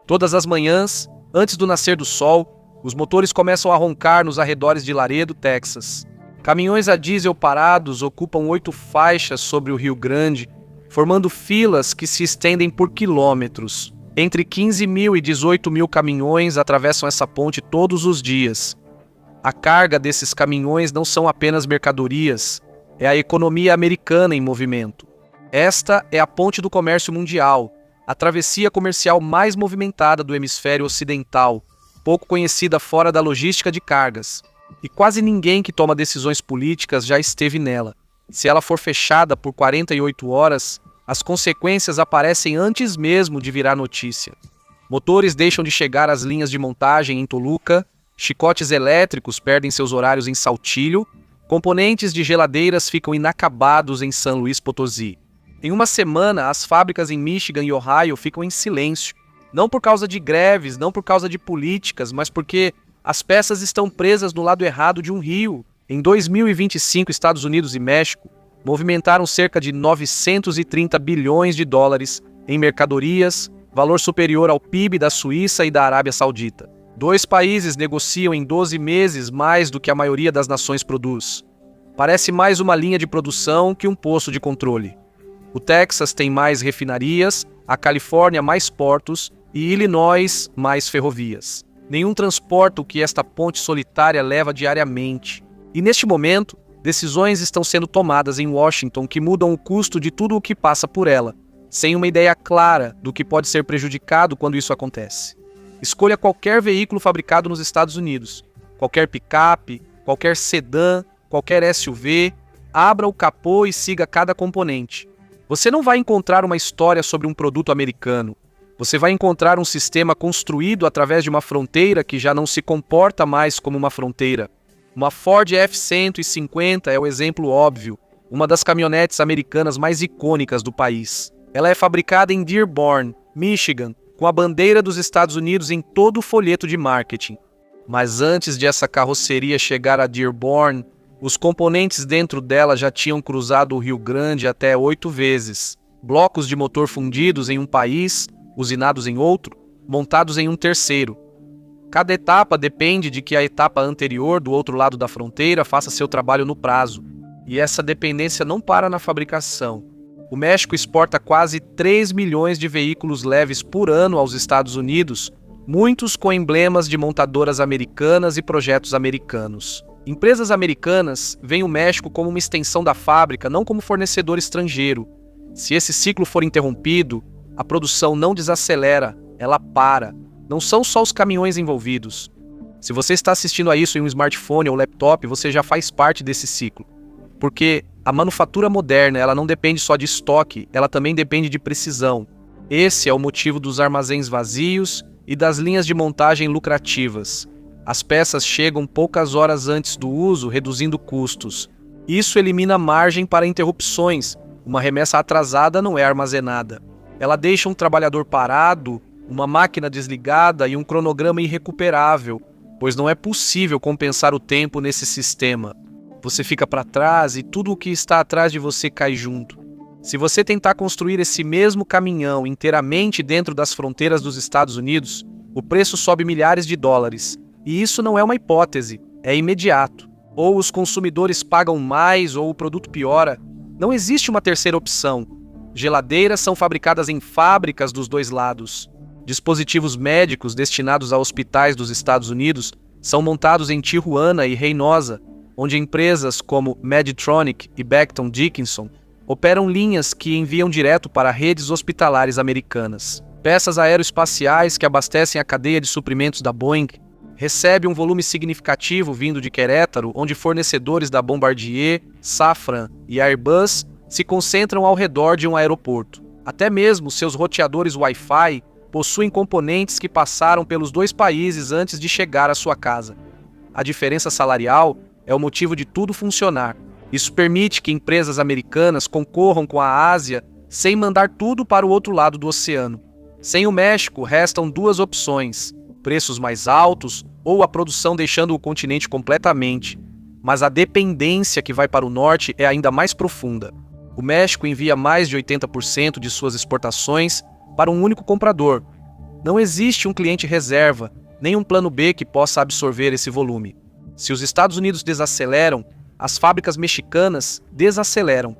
Todas as manhãs, antes do nascer do sol, os motores começam a roncar nos arredores de Laredo, Texas. Caminhões a diesel parados ocupam 8 faixas sobre o Rio Grande, formando filas que se estendem por quilômetros. Entre 15 mil e 18 mil caminhões atravessam essa ponte todos os dias. A carga desses caminhões não são apenas mercadorias, é a economia americana em movimento. Esta é a ponte do comércio mundial, a travessia comercial mais movimentada do hemisfério ocidental, pouco conhecida fora da logística de cargas. E quase ninguém que toma decisões políticas já esteve nela. Se ela for fechada por 48 horas, as consequências aparecem antes mesmo de virar notícia. Motores deixam de chegar às linhas de montagem em Toluca, chicotes elétricos perdem seus horários em Saltillo, componentes de geladeiras ficam inacabados em São Luís Potosí. Em uma semana, as fábricas em Michigan e Ohio ficam em silêncio. Não por causa de greves, não por causa de políticas, mas porque as peças estão presas no lado errado de um rio. Em 2025, Estados Unidos e México movimentaram cerca de 930 bilhões de dólares em mercadorias, valor superior ao PIB da Suíça e da Arábia Saudita. 2 países negociam em 12 meses mais do que a maioria das nações produz. Parece mais uma linha de produção que um posto de controle. O Texas tem mais refinarias, a Califórnia mais portos e Illinois mais ferrovias. Nenhum transporta o que esta ponte solitária leva diariamente. E neste momento, decisões estão sendo tomadas em Washington que mudam o custo de tudo o que passa por ela, sem uma ideia clara do que pode ser prejudicado quando isso acontece. Escolha qualquer veículo fabricado nos Estados Unidos, qualquer picape, qualquer sedã, qualquer SUV, abra o capô e siga cada componente. Você não vai encontrar uma história sobre um produto americano. Você vai encontrar um sistema construído através de uma fronteira que já não se comporta mais como uma fronteira. Uma Ford F-150 é o exemplo óbvio, uma das caminhonetes americanas mais icônicas do país. Ela é fabricada em Dearborn, Michigan, com a bandeira dos Estados Unidos em todo o folheto de marketing. Mas antes de essa carroceria chegar a Dearborn, os componentes dentro dela já tinham cruzado o Rio Grande até 8 vezes. Blocos de motor fundidos em um país, usinados em outro, montados em um terceiro. Cada etapa depende de que a etapa anterior do outro lado da fronteira faça seu trabalho no prazo. E essa dependência não para na fabricação. O México exporta quase 3 milhões de veículos leves por ano aos Estados Unidos, muitos com emblemas de montadoras americanas e projetos americanos. Empresas americanas veem o México como uma extensão da fábrica, não como fornecedor estrangeiro. Se esse ciclo for interrompido, a produção não desacelera, ela para. Não são só os caminhões envolvidos. Se você está assistindo a isso em um smartphone ou laptop, você já faz parte desse ciclo. Porque a manufatura moderna, ela não depende só de estoque, ela também depende de precisão. Esse é o motivo dos armazéns vazios e das linhas de montagem lucrativas. As peças chegam poucas horas antes do uso, reduzindo custos. Isso elimina margem para interrupções. Uma remessa atrasada não é armazenada. Ela deixa um trabalhador parado, uma máquina desligada e um cronograma irrecuperável, pois não é possível compensar o tempo nesse sistema. Você fica para trás e tudo o que está atrás de você cai junto. Se você tentar construir esse mesmo caminhão inteiramente dentro das fronteiras dos Estados Unidos, o preço sobe milhares de dólares. E isso não é uma hipótese, é imediato. Ou os consumidores pagam mais ou o produto piora. Não existe uma terceira opção. Geladeiras são fabricadas em fábricas dos dois lados. Dispositivos médicos destinados a hospitais dos Estados Unidos são montados em Tijuana e Reynosa, onde empresas como Medtronic e Becton Dickinson operam linhas que enviam direto para redes hospitalares americanas. Peças aeroespaciais que abastecem a cadeia de suprimentos da Boeing recebem um volume significativo vindo de Querétaro, onde fornecedores da Bombardier, Safran e Airbus se concentram ao redor de um aeroporto. Até mesmo seus roteadores Wi-Fi possuem componentes que passaram pelos 2 países antes de chegar à sua casa. A diferença salarial é o motivo de tudo funcionar. Isso permite que empresas americanas concorram com a Ásia sem mandar tudo para o outro lado do oceano. Sem o México, restam 2 opções: preços mais altos ou a produção deixando o continente completamente. Mas a dependência que vai para o norte é ainda mais profunda. O México envia mais de 80% de suas exportações para um único comprador. Não existe um cliente reserva, nem um plano B que possa absorver esse volume. Se os Estados Unidos desaceleram, as fábricas mexicanas desaceleram.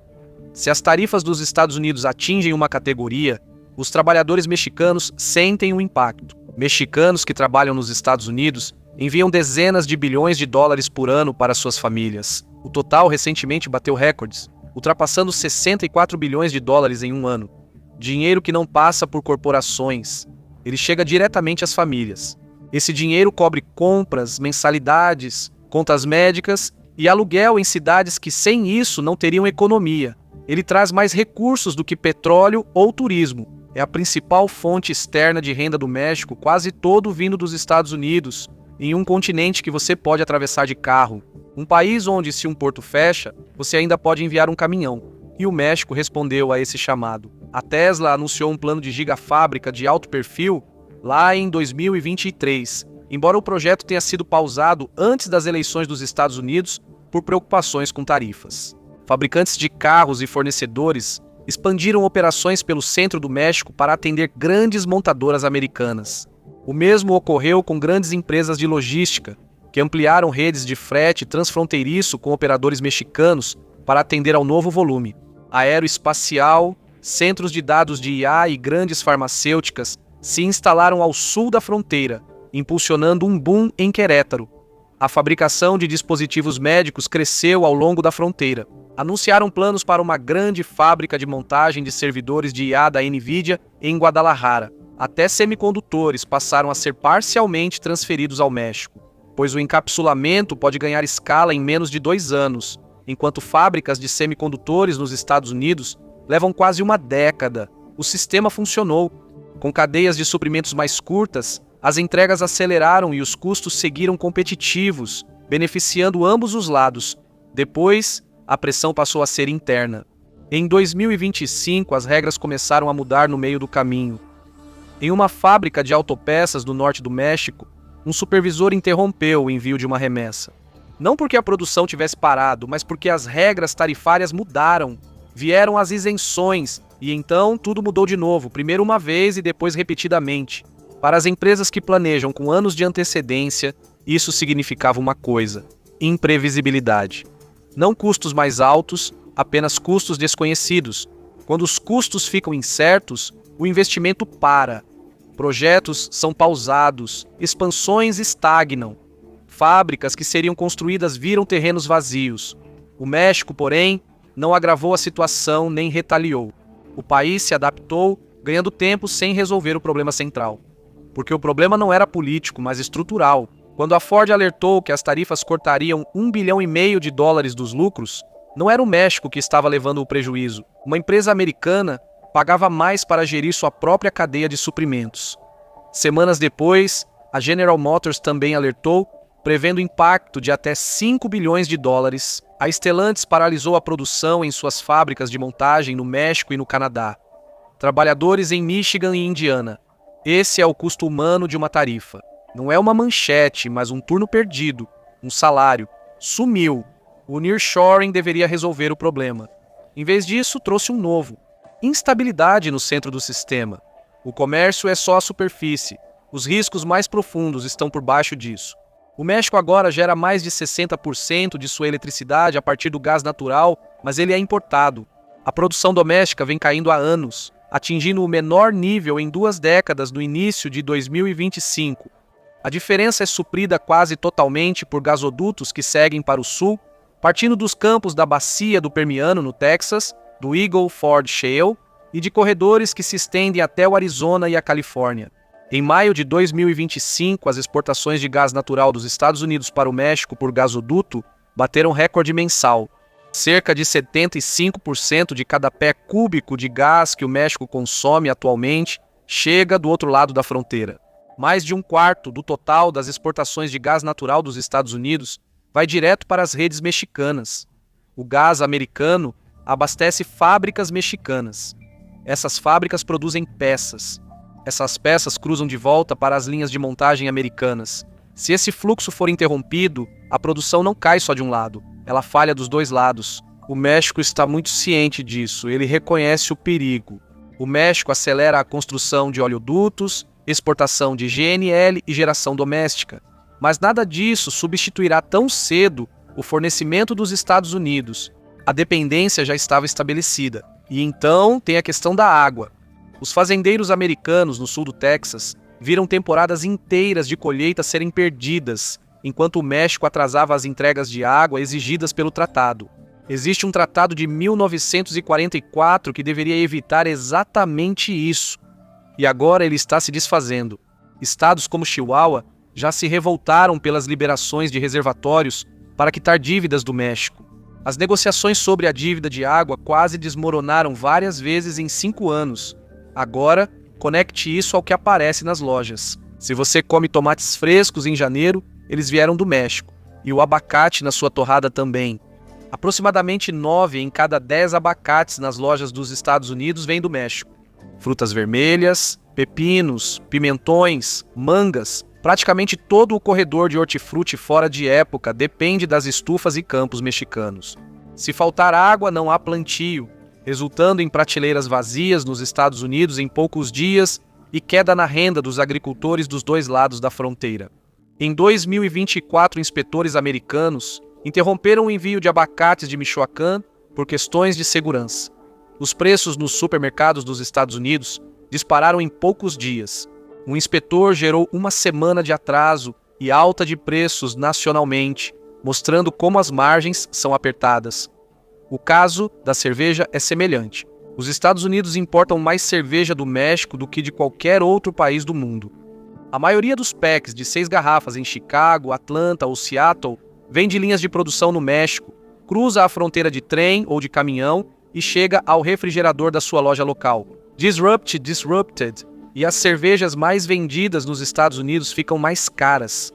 Se as tarifas dos Estados Unidos atingem uma categoria, os trabalhadores mexicanos sentem o impacto. Mexicanos que trabalham nos Estados Unidos enviam dezenas de bilhões de dólares por ano para suas famílias. O total recentemente bateu recordes, ultrapassando 64 bilhões de dólares em um ano. Dinheiro que não passa por corporações. Ele chega diretamente às famílias. Esse dinheiro cobre compras, mensalidades, contas médicas e aluguel em cidades que sem isso não teriam economia. Ele traz mais recursos do que petróleo ou turismo. É a principal fonte externa de renda do México, quase todo vindo dos Estados Unidos, em um continente que você pode atravessar de carro. Um país onde, se um porto fecha, você ainda pode enviar um caminhão. E o México respondeu a esse chamado. A Tesla anunciou um plano de gigafábrica de alto perfil lá em 2023, embora o projeto tenha sido pausado antes das eleições dos Estados Unidos por preocupações com tarifas. Fabricantes de carros e fornecedores expandiram operações pelo centro do México para atender grandes montadoras americanas. O mesmo ocorreu com grandes empresas de logística, que ampliaram redes de frete transfronteiriço com operadores mexicanos para atender ao novo volume. Aeroespacial, centros de dados de IA e grandes farmacêuticas se instalaram ao sul da fronteira, impulsionando um boom em Querétaro. A fabricação de dispositivos médicos cresceu ao longo da fronteira. Anunciaram planos para uma grande fábrica de montagem de servidores de IA da NVIDIA em Guadalajara. Até semicondutores passaram a ser parcialmente transferidos ao México, pois o encapsulamento pode ganhar escala em menos de 2 anos, enquanto fábricas de semicondutores nos Estados Unidos levam quase uma década. O sistema funcionou. Com cadeias de suprimentos mais curtas, as entregas aceleraram e os custos seguiram competitivos, beneficiando ambos os lados. Depois, a pressão passou a ser interna. Em 2025, as regras começaram a mudar no meio do caminho. Em uma fábrica de autopeças do norte do México, um supervisor interrompeu o envio de uma remessa. Não porque a produção tivesse parado, mas porque as regras tarifárias mudaram. Vieram as isenções, e então tudo mudou de novo, primeiro uma vez e depois repetidamente. Para as empresas que planejam com anos de antecedência, isso significava uma coisa: imprevisibilidade. Não custos mais altos, apenas custos desconhecidos. Quando os custos ficam incertos, o investimento para. Projetos são pausados, expansões estagnam. Fábricas que seriam construídas viram terrenos vazios. O México, porém, não agravou a situação nem retaliou. O país se adaptou, ganhando tempo sem resolver o problema central. Porque o problema não era político, mas estrutural. Quando a Ford alertou que as tarifas cortariam 1,5 bilhão de dólares dos lucros, não era o México que estava levando o prejuízo. Uma empresa americana pagava mais para gerir sua própria cadeia de suprimentos. Semanas depois, a General Motors também alertou, prevendo impacto de até 5 bilhões de dólares. A Stellantis paralisou a produção em suas fábricas de montagem no México e no Canadá. Trabalhadores em Michigan e Indiana. Esse é o custo humano de uma tarifa. Não é uma manchete, mas um turno perdido, um salário. Sumiu. O nearshoring deveria resolver o problema. Em vez disso, trouxe um novo. Instabilidade no centro do sistema. O comércio é só a superfície. Os riscos mais profundos estão por baixo disso. O México agora gera mais de 60% de sua eletricidade a partir do gás natural, mas ele é importado. A produção doméstica vem caindo há anos, atingindo o menor nível em 2 décadas no início de 2025. A diferença é suprida quase totalmente por gasodutos que seguem para o sul, partindo dos campos da bacia do Permiano, no Texas, do Eagle Ford Shale e de corredores que se estendem até o Arizona e a Califórnia. Em maio de 2025, as exportações de gás natural dos Estados Unidos para o México por gasoduto bateram recorde mensal. Cerca de 75% de cada pé cúbico de gás que o México consome atualmente chega do outro lado da fronteira. Mais de 1/4 do total das exportações de gás natural dos Estados Unidos vai direto para as redes mexicanas. O gás americano abastece fábricas mexicanas. Essas fábricas produzem peças. Essas peças cruzam de volta para as linhas de montagem americanas. Se esse fluxo for interrompido, a produção não cai só de um lado, ela falha dos 2 lados. O México está muito ciente disso, ele reconhece o perigo. O México acelera a construção de oleodutos, exportação de GNL e geração doméstica. Mas nada disso substituirá tão cedo o fornecimento dos Estados Unidos. A dependência já estava estabelecida. E então tem a questão da água. Os fazendeiros americanos no sul do Texas viram temporadas inteiras de colheita serem perdidas, enquanto o México atrasava as entregas de água exigidas pelo tratado. Existe um tratado de 1944 que deveria evitar exatamente isso. E agora ele está se desfazendo. Estados como Chihuahua já se revoltaram pelas liberações de reservatórios para quitar dívidas do México. As negociações sobre a dívida de água quase desmoronaram várias vezes em 5 anos. Agora, conecte isso ao que aparece nas lojas. Se você come tomates frescos em janeiro, eles vieram do México. E o abacate na sua torrada também. Aproximadamente 9 em cada 10 abacates nas lojas dos Estados Unidos vêm do México. Frutas vermelhas, pepinos, pimentões, mangas, praticamente todo o corredor de hortifruti fora de época depende das estufas e campos mexicanos. Se faltar água, não há plantio, resultando em prateleiras vazias nos Estados Unidos em poucos dias e queda na renda dos agricultores dos dois lados da fronteira. Em 2024, inspetores americanos interromperam o envio de abacates de Michoacán por questões de segurança. Os preços nos supermercados dos Estados Unidos dispararam em poucos dias. Um inspetor gerou uma semana de atraso e alta de preços nacionalmente, mostrando como as margens são apertadas. O caso da cerveja é semelhante. Os Estados Unidos importam mais cerveja do México do que de qualquer outro país do mundo. A maioria dos packs de 6 garrafas em Chicago, Atlanta ou Seattle vem de linhas de produção no México, cruza a fronteira de trem ou de caminhão e chega ao refrigerador da sua loja local. Disrupted. E as cervejas mais vendidas nos Estados Unidos ficam mais caras.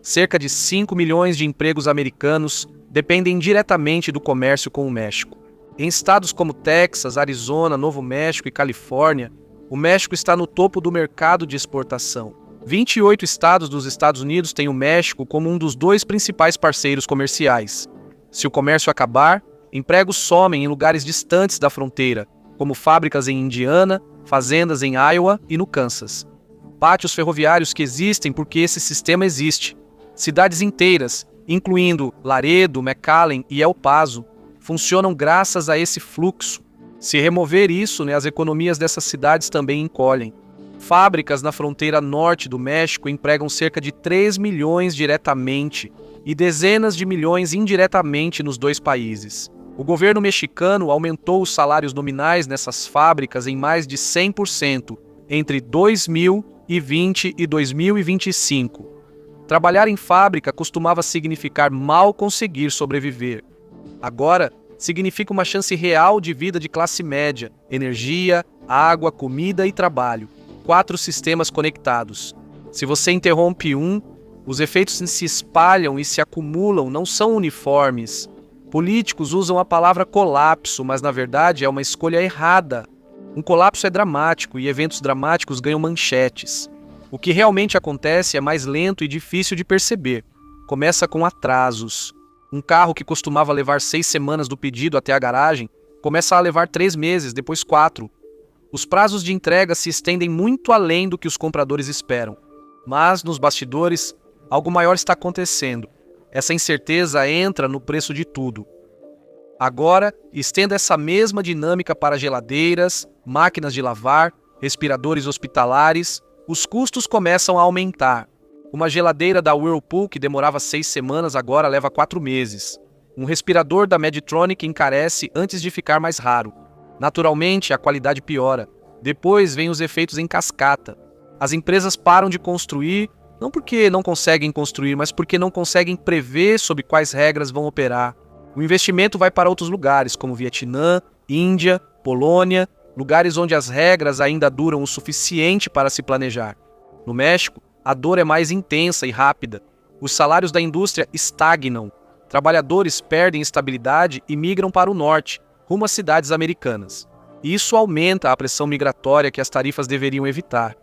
Cerca de 5 milhões de empregos americanos dependem diretamente do comércio com o México. Em estados como Texas, Arizona, Novo México e Califórnia, o México está no topo do mercado de exportação. 28 estados dos Estados Unidos têm o México como um dos 2 principais parceiros comerciais. Se o comércio acabar, empregos somem em lugares distantes da fronteira, como fábricas em Indiana, fazendas em Iowa e no Kansas. Pátios ferroviários que existem porque esse sistema existe. Cidades inteiras, incluindo Laredo, McAllen e El Paso, funcionam graças a esse fluxo. Se remover isso, as economias dessas cidades também encolhem. Fábricas na fronteira norte do México empregam cerca de 3 milhões diretamente e dezenas de milhões indiretamente nos 2 países. O governo mexicano aumentou os salários nominais nessas fábricas em mais de 100% entre 2020 e 2025. Trabalhar em fábrica costumava significar mal conseguir sobreviver. Agora, significa uma chance real de vida de classe média, energia, água, comida e trabalho. 4 sistemas conectados. Se você interrompe um, os efeitos se espalham e se acumulam, não são uniformes. Políticos usam a palavra colapso, mas na verdade é uma escolha errada. Um colapso é dramático e eventos dramáticos ganham manchetes. O que realmente acontece é mais lento e difícil de perceber. Começa com atrasos. Um carro que costumava levar 6 semanas do pedido até a garagem começa a levar 3 meses, depois 4. Os prazos de entrega se estendem muito além do que os compradores esperam. Mas, nos bastidores, algo maior está acontecendo. Essa incerteza entra no preço de tudo. Agora, estenda essa mesma dinâmica para geladeiras, máquinas de lavar, respiradores hospitalares. Os custos começam a aumentar. Uma geladeira da Whirlpool que demorava 6 semanas agora leva 4 meses. Um respirador da Medtronic encarece antes de ficar mais raro. Naturalmente, a qualidade piora. Depois vêm os efeitos em cascata. As empresas param de construir, não porque não conseguem construir, mas porque não conseguem prever sob quais regras vão operar. O investimento vai para outros lugares, como Vietnã, Índia, Polônia, lugares onde as regras ainda duram o suficiente para se planejar. No México, a dor é mais intensa e rápida. Os salários da indústria estagnam. Trabalhadores perdem estabilidade e migram para o norte, rumo às cidades americanas. Isso aumenta a pressão migratória que as tarifas deveriam evitar.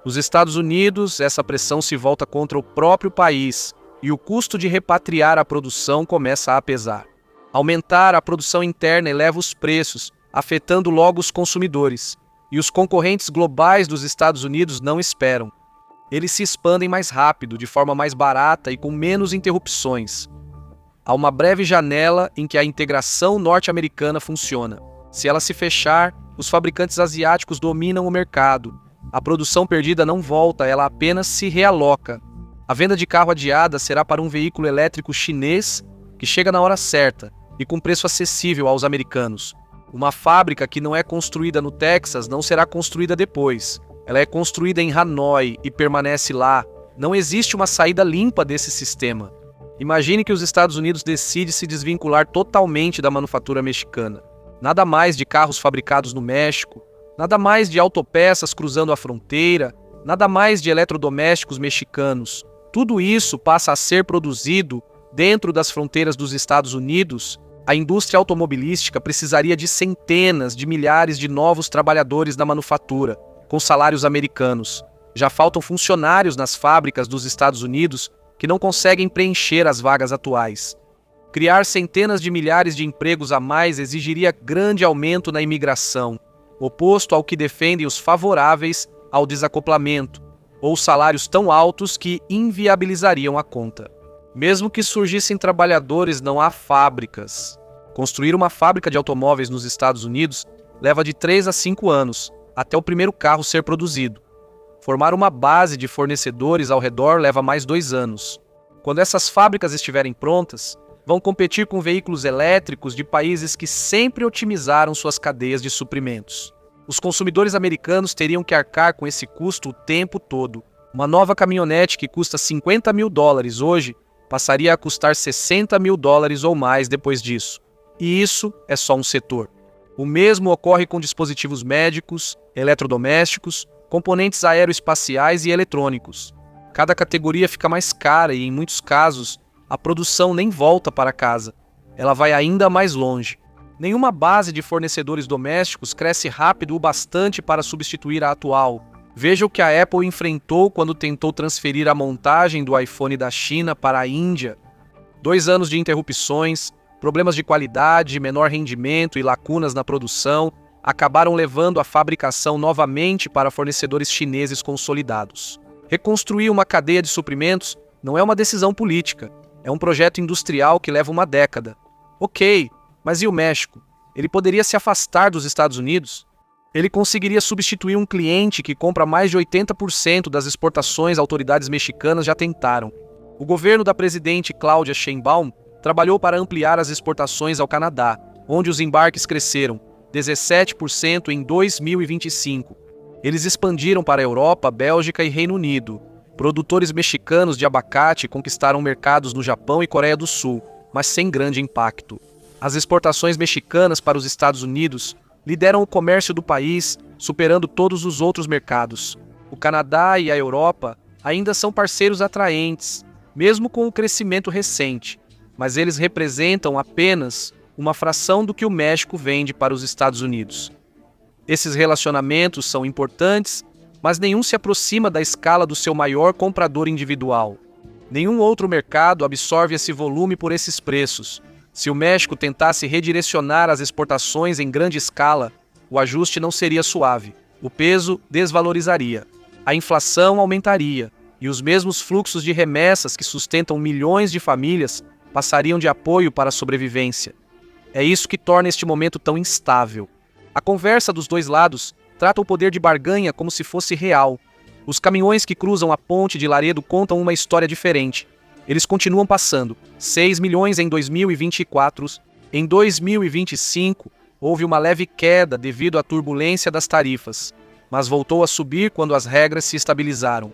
Nos Estados Unidos, essa pressão se volta contra o próprio país e o custo de repatriar a produção começa a pesar. Aumentar a produção interna eleva os preços, afetando logo os consumidores. E os concorrentes globais dos Estados Unidos não esperam. Eles se expandem mais rápido, de forma mais barata e com menos interrupções. Há uma breve janela em que a integração norte-americana funciona. Se ela se fechar, os fabricantes asiáticos dominam o mercado. A produção perdida não volta, ela apenas se realoca. A venda de carro adiada será para um veículo elétrico chinês que chega na hora certa e com preço acessível aos americanos. Uma fábrica que não é construída no Texas não será construída depois. Ela é construída em Hanoi e permanece lá. Não existe uma saída limpa desse sistema. Imagine que os Estados Unidos decidem se desvincular totalmente da manufatura mexicana. Nada mais de carros fabricados no México, nada mais de autopeças cruzando a fronteira, nada mais de eletrodomésticos mexicanos. Tudo isso passa a ser produzido dentro das fronteiras dos Estados Unidos. A indústria automobilística precisaria de centenas de milhares de novos trabalhadores da manufatura, com salários americanos. Já faltam funcionários nas fábricas dos Estados Unidos que não conseguem preencher as vagas atuais. Criar centenas de milhares de empregos a mais exigiria grande aumento na imigração, oposto ao que defendem os favoráveis ao desacoplamento, ou salários tão altos que inviabilizariam a conta. Mesmo que surgissem trabalhadores, não há fábricas. Construir uma fábrica de automóveis nos Estados Unidos leva de 3 a 5 anos, até o primeiro carro ser produzido. Formar uma base de fornecedores ao redor leva mais 2 anos. Quando essas fábricas estiverem prontas, vão competir com veículos elétricos de países que sempre otimizaram suas cadeias de suprimentos. Os consumidores americanos teriam que arcar com esse custo o tempo todo. Uma nova caminhonete que custa $50 mil hoje passaria a custar $60 mil ou mais depois disso. E isso é só um setor. O mesmo ocorre com dispositivos médicos, eletrodomésticos, componentes aeroespaciais e eletrônicos. Cada categoria fica mais cara e, em muitos casos, a produção nem volta para casa. Ela vai ainda mais longe. Nenhuma base de fornecedores domésticos cresce rápido o bastante para substituir a atual. Veja o que a Apple enfrentou quando tentou transferir a montagem do iPhone da China para a Índia. 2 anos de interrupções, problemas de qualidade, menor rendimento e lacunas na produção acabaram levando a fabricação novamente para fornecedores chineses consolidados. Reconstruir uma cadeia de suprimentos não é uma decisão política, é um projeto industrial que leva uma década. Ok, mas e o México? Ele poderia se afastar dos Estados Unidos? Ele conseguiria substituir um cliente que compra mais de 80% das exportações autoridades mexicanas já tentaram. O governo da presidente Claudia Sheinbaum trabalhou para ampliar as exportações ao Canadá, onde os embarques cresceram 17% em 2025. Eles expandiram para a Europa, Bélgica e Reino Unido. Produtores mexicanos de abacate conquistaram mercados no Japão e Coreia do Sul, mas sem grande impacto. As exportações mexicanas para os Estados Unidos lideram o comércio do país, superando todos os outros mercados. O Canadá e a Europa ainda são parceiros atraentes, mesmo com o crescimento recente, mas eles representam apenas uma fração do que o México vende para os Estados Unidos. Esses relacionamentos são importantes, mas nenhum se aproxima da escala do seu maior comprador individual. Nenhum outro mercado absorve esse volume por esses preços. Se o México tentasse redirecionar as exportações em grande escala, o ajuste não seria suave. O peso desvalorizaria. A inflação aumentaria. E os mesmos fluxos de remessas que sustentam milhões de famílias passariam de apoio para a sobrevivência. É isso que torna este momento tão instável. A conversa dos dois lados trata o poder de barganha como se fosse real. Os caminhões que cruzam a ponte de Laredo contam uma história diferente. Eles continuam passando. 6 milhões em 2024. Em 2025, houve uma leve queda devido à turbulência das tarifas, mas voltou a subir quando as regras se estabilizaram.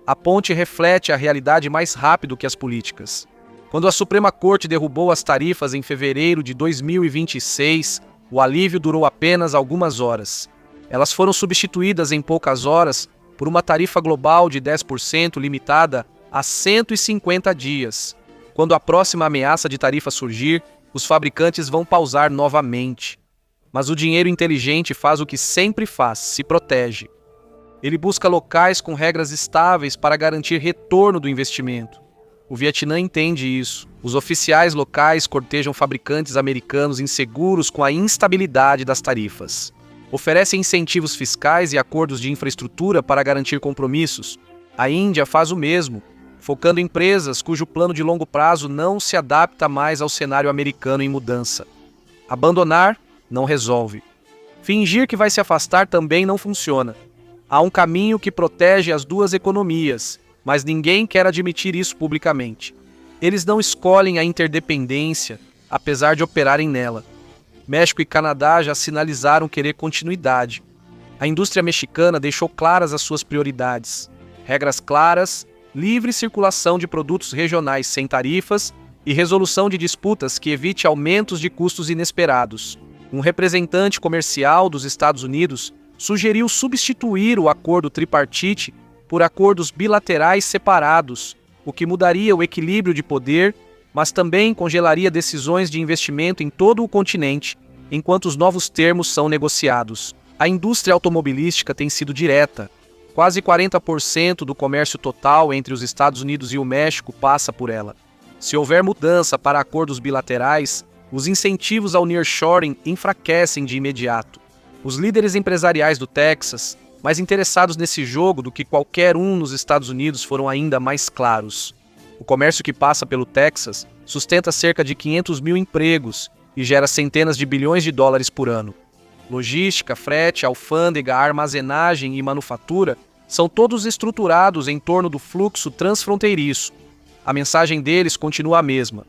A ponte reflete a realidade mais rápido que as políticas. Quando a Suprema Corte derrubou as tarifas em fevereiro de 2026, o alívio durou apenas algumas horas. Elas foram substituídas em poucas horas por uma tarifa global de 10% limitada a 150 dias. Quando a próxima ameaça de tarifa surgir, os fabricantes vão pausar novamente. Mas o dinheiro inteligente faz o que sempre faz, se protege. Ele busca locais com regras estáveis para garantir retorno do investimento. O Vietnã entende isso. Os oficiais locais cortejam fabricantes americanos inseguros com a instabilidade das tarifas. Oferece incentivos fiscais e acordos de infraestrutura para garantir compromissos. A Índia faz o mesmo, focando em empresas cujo plano de longo prazo não se adapta mais ao cenário americano em mudança. Abandonar não resolve. Fingir que vai se afastar também não funciona. Há um caminho que protege as duas economias, mas ninguém quer admitir isso publicamente. Eles não escolhem a interdependência, apesar de operarem nela. México e Canadá já sinalizaram querer continuidade. A indústria mexicana deixou claras as suas prioridades. Regras claras, livre circulação de produtos regionais sem tarifas e resolução de disputas que evite aumentos de custos inesperados. Um representante comercial dos Estados Unidos sugeriu substituir o acordo tripartite por acordos bilaterais separados, o que mudaria o equilíbrio de poder, mas também congelaria decisões de investimento em todo o continente, enquanto os novos termos são negociados. A indústria automobilística tem sido direta. Quase 40% do comércio total entre os Estados Unidos e o México passa por ela. Se houver mudança para acordos bilaterais, os incentivos ao nearshoring enfraquecem de imediato. Os líderes empresariais do Texas, mais interessados nesse jogo do que qualquer um nos Estados Unidos, foram ainda mais claros. O comércio que passa pelo Texas sustenta cerca de 500 mil empregos e gera centenas de bilhões de dólares por ano. Logística, frete, alfândega, armazenagem e manufatura são todos estruturados em torno do fluxo transfronteiriço. A mensagem deles continua a mesma.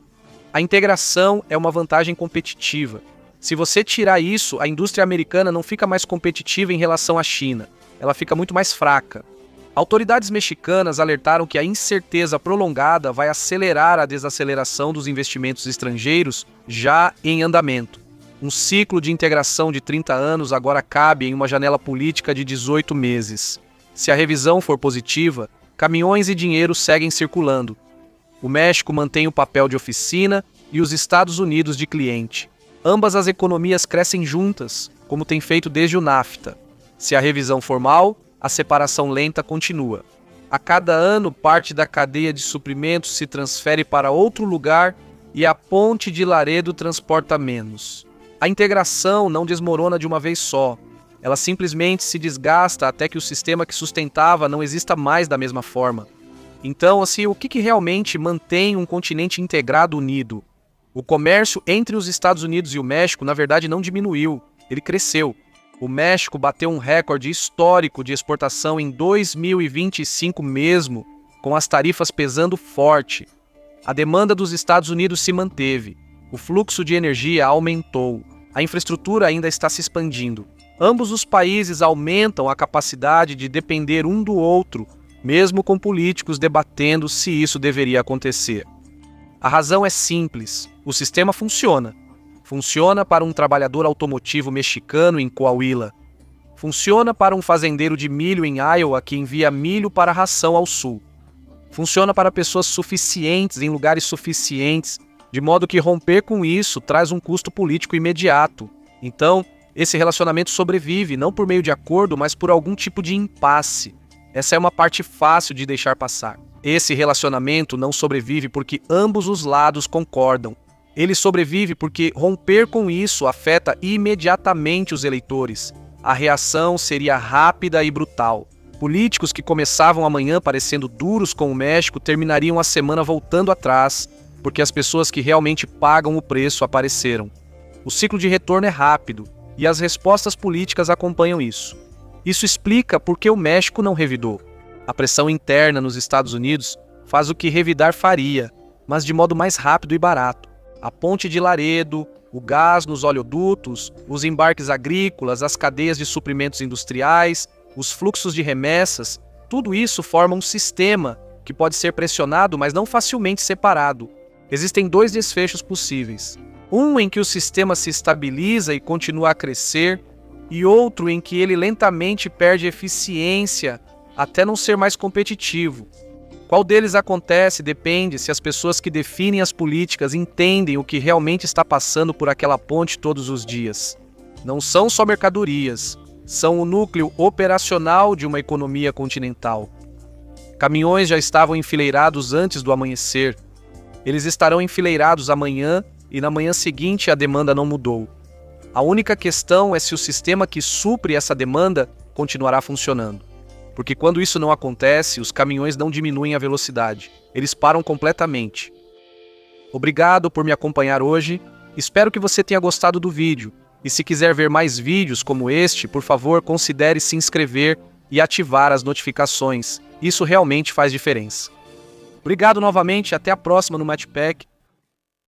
A integração é uma vantagem competitiva. Se você tirar isso, a indústria americana não fica mais competitiva em relação à China. Ela fica muito mais fraca. Autoridades mexicanas alertaram que a incerteza prolongada vai acelerar a desaceleração dos investimentos estrangeiros já em andamento. Um ciclo de integração de 30 anos agora cabe em uma janela política de 18 meses. Se a revisão for positiva, caminhões e dinheiro seguem circulando. O México mantém o papel de oficina e os Estados Unidos de cliente. Ambas as economias crescem juntas, como tem feito desde o NAFTA. Se a revisão for mal, a separação lenta continua. A cada ano, parte da cadeia de suprimentos se transfere para outro lugar e a ponte de Laredo transporta menos. A integração não desmorona de uma vez só. Ela simplesmente se desgasta até que o sistema que sustentava não exista mais da mesma forma. Então, o que realmente mantém um continente integrado unido? O comércio entre os Estados Unidos e o México, na verdade, não diminuiu, ele cresceu. O México bateu um recorde histórico de exportação em 2025 mesmo, com as tarifas pesando forte. A demanda dos Estados Unidos se manteve. O fluxo de energia aumentou. A infraestrutura ainda está se expandindo. Ambos os países aumentam a capacidade de depender um do outro, mesmo com políticos debatendo se isso deveria acontecer. A razão é simples: o sistema funciona. Funciona para um trabalhador automotivo mexicano em Coahuila. Funciona para um fazendeiro de milho em Iowa que envia milho para a ração ao sul. Funciona para pessoas suficientes em lugares suficientes, de modo que romper com isso traz um custo político imediato. Então, esse relacionamento sobrevive não por meio de acordo, mas por algum tipo de impasse. Essa é uma parte fácil de deixar passar. Esse relacionamento não sobrevive porque ambos os lados concordam. Ele sobrevive porque romper com isso afeta imediatamente os eleitores. A reação seria rápida e brutal. Políticos que começavam amanhã parecendo duros com o México terminariam a semana voltando atrás, porque as pessoas que realmente pagam o preço apareceram. O ciclo de retorno é rápido, e as respostas políticas acompanham isso. Isso explica por que o México não revidou. A pressão interna nos Estados Unidos faz o que revidar faria, mas de modo mais rápido e barato. A ponte de Laredo, o gás nos oleodutos, os embarques agrícolas, as cadeias de suprimentos industriais, os fluxos de remessas, tudo isso forma um sistema que pode ser pressionado, mas não facilmente separado. Existem dois desfechos possíveis. Um em que o sistema se estabiliza e continua a crescer, e outro em que ele lentamente perde eficiência até não ser mais competitivo. Qual deles acontece depende se as pessoas que definem as políticas entendem o que realmente está passando por aquela ponte todos os dias. Não são só mercadorias, são o núcleo operacional de uma economia continental. Caminhões já estavam enfileirados antes do amanhecer. Eles estarão enfileirados amanhã e na manhã seguinte a demanda não mudou. A única questão é se o sistema que supre essa demanda continuará funcionando. Porque quando isso não acontece, os caminhões não diminuem a velocidade, eles param completamente. Obrigado por me acompanhar hoje, espero que você tenha gostado do vídeo. E se quiser ver mais vídeos como este, por favor, considere se inscrever e ativar as notificações. Isso realmente faz diferença. Obrigado novamente, até a próxima no Matchpack.